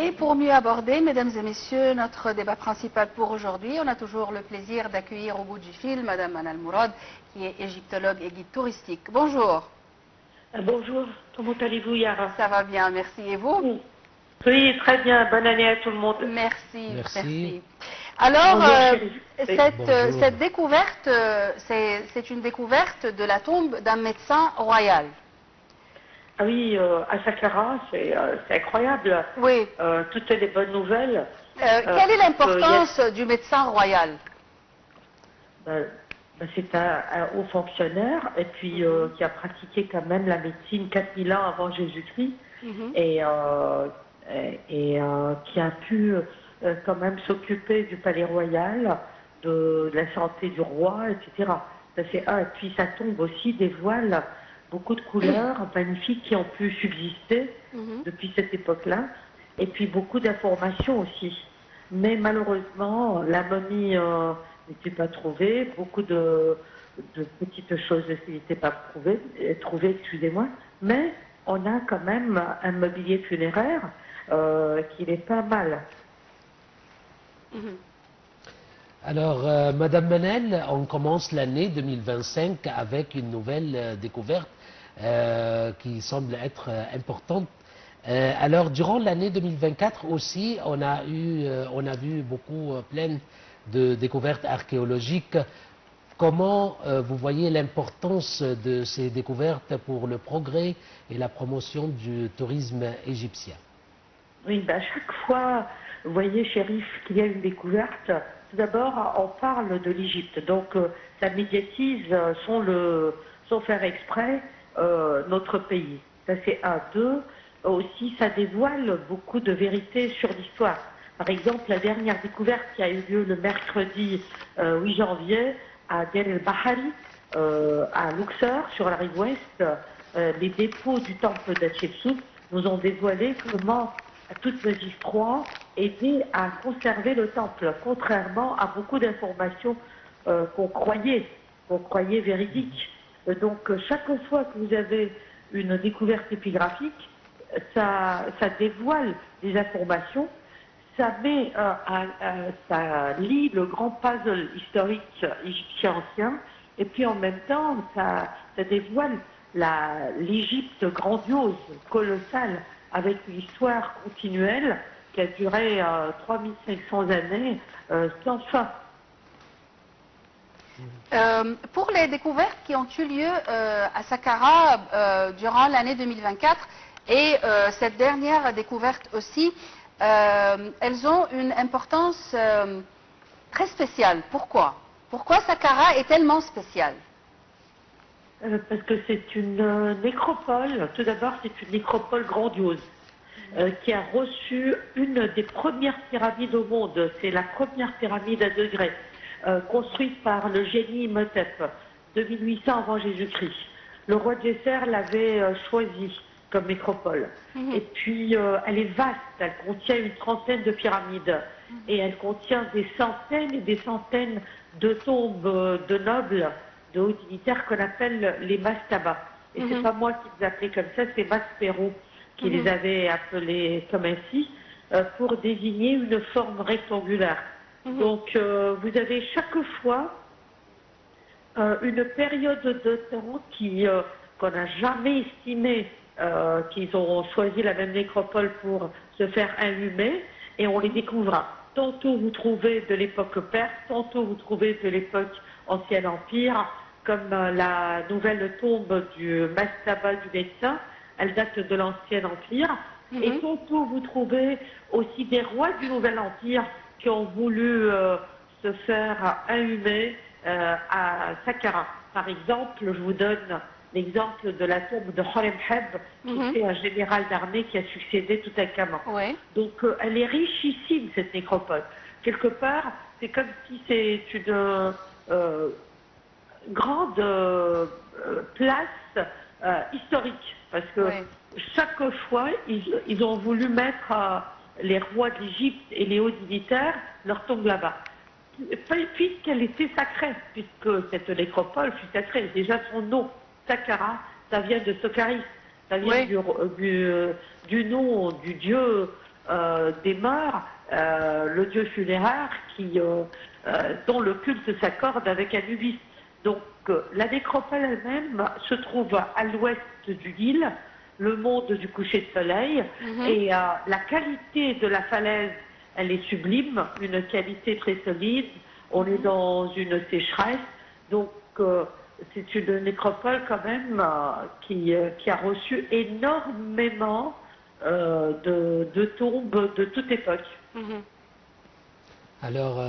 Et pour mieux aborder, mesdames et messieurs, notre débat principal pour aujourd'hui, on a toujours le plaisir d'accueillir au bout du fil Madame Manal Mourad, qui est égyptologue et guide touristique. Bonjour. Bonjour, comment allez-vous Yara? Ça va bien, merci. Et vous? Oui, très bien. Bonne année à tout le monde. Merci. Alors, cette découverte, c'est une découverte de la tombe d'un médecin royal. Ah oui, à Saqqara, c'est incroyable. Oui. Toutes les bonnes nouvelles. Quelle est l'importance du médecin royal? C'est un haut fonctionnaire et puis qui a pratiqué quand même la médecine 4000 ans avant Jésus-Christ et qui a pu quand même s'occuper du palais royal, de la santé du roi, etc. Ça c'est un. Et puis sa tombe aussi dévoile beaucoup de couleurs magnifiques qui ont pu subsister depuis cette époque-là, et puis beaucoup d'informations aussi. Mais malheureusement, la momie n'était pas trouvée, beaucoup de petites choses n'étaient pas trouvées, excusez-moi, mais on a quand même un mobilier funéraire qui est pas mal. Alors, Madame Manel, on commence l'année 2025 avec une nouvelle découverte qui semble être importante. Alors, durant l'année 2024 aussi, on a vu beaucoup plein de découvertes archéologiques. Comment vous voyez l'importance de ces découvertes pour le progrès et la promotion du tourisme égyptien? Oui, chaque fois, vous voyez, Chérif, qu'il y a une découverte, tout d'abord, on parle de l'Égypte. Donc, ça médiatise sans faire exprès notre pays. Ça, c'est un. Deux, aussi, ça dévoile beaucoup de vérités sur l'histoire. Par exemple, la dernière découverte qui a eu lieu le mercredi 8 janvier à Der el-Bahari, à Luxor, sur la rive ouest, les dépôts du temple d'Hatchepsout nous ont dévoilé comment Toutmèse III aidait à conserver le temple, contrairement à beaucoup d'informations qu'on croyait véridiques. Donc, chaque fois que vous avez une découverte épigraphique, ça dévoile des informations, ça lie le grand puzzle historique égyptien ancien, et puis en même temps, ça dévoile l'Égypte grandiose, colossale, avec une histoire continuelle qui a duré 3500 années sans fin. Pour les découvertes qui ont eu lieu à Saqqara durant l'année 2024 et cette dernière découverte aussi, elles ont une importance très spéciale. Pourquoi? Pourquoi Saqqara est tellement spéciale? Parce que c'est une nécropole. Tout d'abord, c'est une nécropole grandiose qui a reçu une des premières pyramides au monde. C'est la première pyramide à degrés, construite par le génie Imhotep, 2800 avant Jésus-Christ. Le roi Djesser l'avait choisie comme nécropole. Et puis, elle est vaste, elle contient une trentaine de pyramides. Et elle contient des centaines et des centaines de tombes de nobles, de hauts dignitaires qu'on appelle les mastabas. Et c'est pas moi qui les appelais comme ça, c'est Maspero qui les avait appelés comme ainsi, pour désigner une forme rectangulaire. Donc, vous avez chaque fois une période de temps qu'on n'a jamais estimé qu'ils ont choisi la même nécropole pour se faire inhumer, et on les découvre. Tantôt vous trouvez de l'époque perse, tantôt vous trouvez de l'époque ancien empire, comme la nouvelle tombe du mastaba du médecin, elle date de l'ancien empire, et tantôt vous trouvez aussi des rois du nouvel empire qui ont voulu se faire inhumer à Saqqara. Par exemple, je vous donne l'exemple de la tombe de Horemheb, qui était un général d'armée qui a succédé tout à Khaman. Donc elle est richissime, cette nécropole. Quelque part, c'est comme si c'est une grande place historique, parce que chaque fois, ils ont voulu mettre les rois de l'Égypte et les hauts dignitaires leur tombe là-bas. Puisqu'elle était sacrée, puisque cette nécropole fut sacrée. Déjà son nom, Saqqara, ça vient de Sokari, ça vient du nom du dieu demeure le dieu funéraire dont le culte s'accorde avec Anubis. Donc la nécropole elle-même se trouve à l'ouest du Nil, le monde du coucher de soleil, et la qualité de la falaise, elle est sublime, une qualité très solide. On est dans une sécheresse, donc c'est une nécropole quand même qui a reçu énormément de tombes de toute époque. Alors,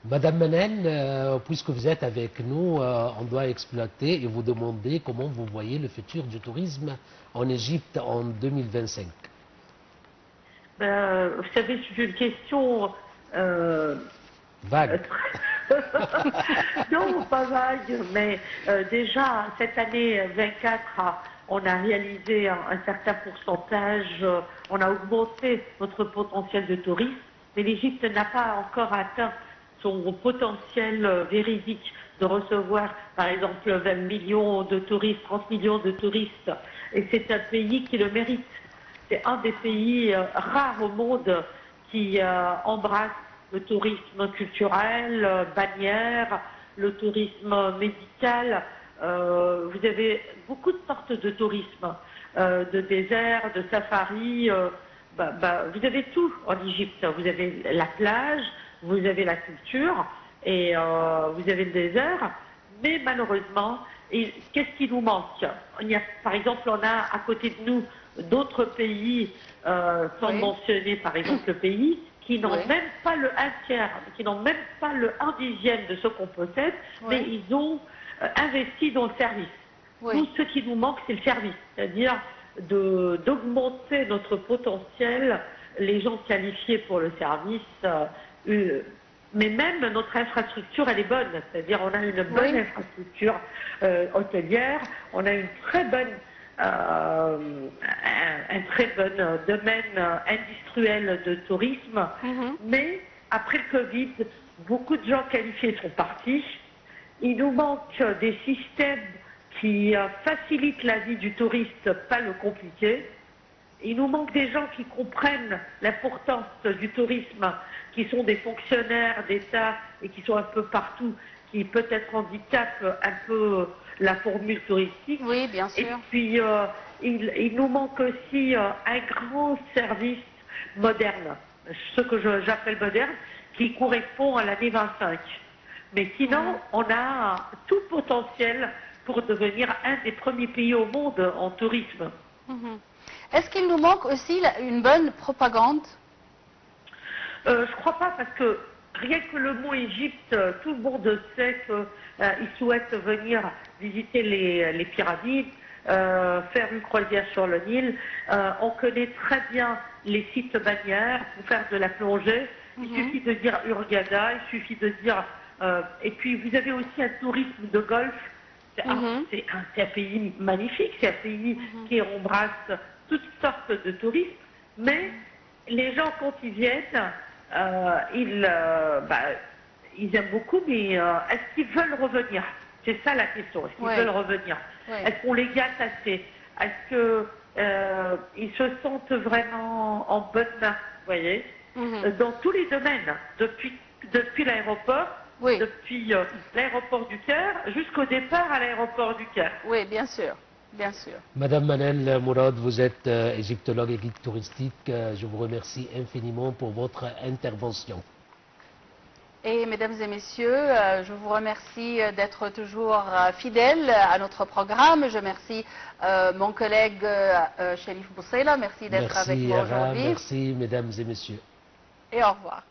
Madame Manel, puisque vous êtes avec nous, on doit exploiter et vous demander comment vous voyez le futur du tourisme en Égypte en 2025. Vous savez, c'est une question... Vague. Non, pas vague, mais déjà, cette année 24, on a réalisé un certain pourcentage, on a augmenté notre potentiel de tourisme, mais l'Égypte n'a pas encore atteint son potentiel véridique de recevoir, par exemple, 20 millions de touristes, 30 millions de touristes, et c'est un pays qui le mérite. C'est un des pays rares au monde qui embrasse le tourisme culturel, bannière, le tourisme médical. Vous avez beaucoup de sortes de tourisme, de désert, de safari. Vous avez tout en Égypte. Vous avez la plage, vous avez la culture et vous avez le désert. Mais malheureusement, qu'est-ce qui nous manque? Par exemple, on a à côté de nous d'autres pays, sans mentionner par exemple le pays, qui n'ont même pas le 1/3, qui n'ont même pas le 1/10 de ce qu'on possède, mais ils ont investi dans le service. Tout ce qui nous manque, c'est le service, c'est-à-dire d'augmenter notre potentiel, les gens qualifiés pour le service, mais même notre infrastructure, elle est bonne, c'est-à-dire on a une bonne infrastructure hôtelière, on a une très bonne un très bon domaine industriel de tourisme, mais après le Covid, beaucoup de gens qualifiés sont partis. Il nous manque des systèmes qui facilitent la vie du touriste, pas le compliquer. Il nous manque des gens qui comprennent l'importance du tourisme, qui sont des fonctionnaires d'État et qui sont un peu partout, qui peut-être handicapent un peu la formule touristique. Oui, bien sûr. Et puis, il nous manque aussi un grand service moderne, ce que j'appelle moderne, qui correspond à l'année 25. Mais sinon, on a tout potentiel pour devenir un des premiers pays au monde en tourisme. Est-ce qu'il nous manque aussi une bonne propagande? Je crois pas, parce que rien que le mot Égypte, tout le monde sait qu'ils souhaitent venir visiter les pyramides, faire une croisière sur le Nil. On connaît très bien les sites balnéaires pour faire de la plongée. Il suffit de dire Hurghada, il suffit de dire... et puis vous avez aussi un tourisme de golf. C'est un pays magnifique, c'est un pays qui embrasse toutes sortes de touristes, mais les gens quand ils viennent, ils aiment beaucoup, mais est-ce qu'ils veulent revenir? C'est ça la question, est-ce qu'ils veulent revenir? Est-ce qu'on les gâte assez? Est-ce qu'ils se sentent vraiment en bonne main, vous voyez? Dans tous les domaines, depuis l'aéroport, depuis l'aéroport du Caire jusqu'au départ à l'aéroport du Caire. Oui, bien sûr, bien sûr. Madame Manel Mourad, vous êtes égyptologue et guide touristique. Je vous remercie infiniment pour votre intervention. Et mesdames et messieurs, je vous remercie d'être toujours fidèles à notre programme. Je remercie mon collègue Cherif Boussaila. Merci d'être avec moi aujourd'hui. Merci mesdames et messieurs. Et au revoir.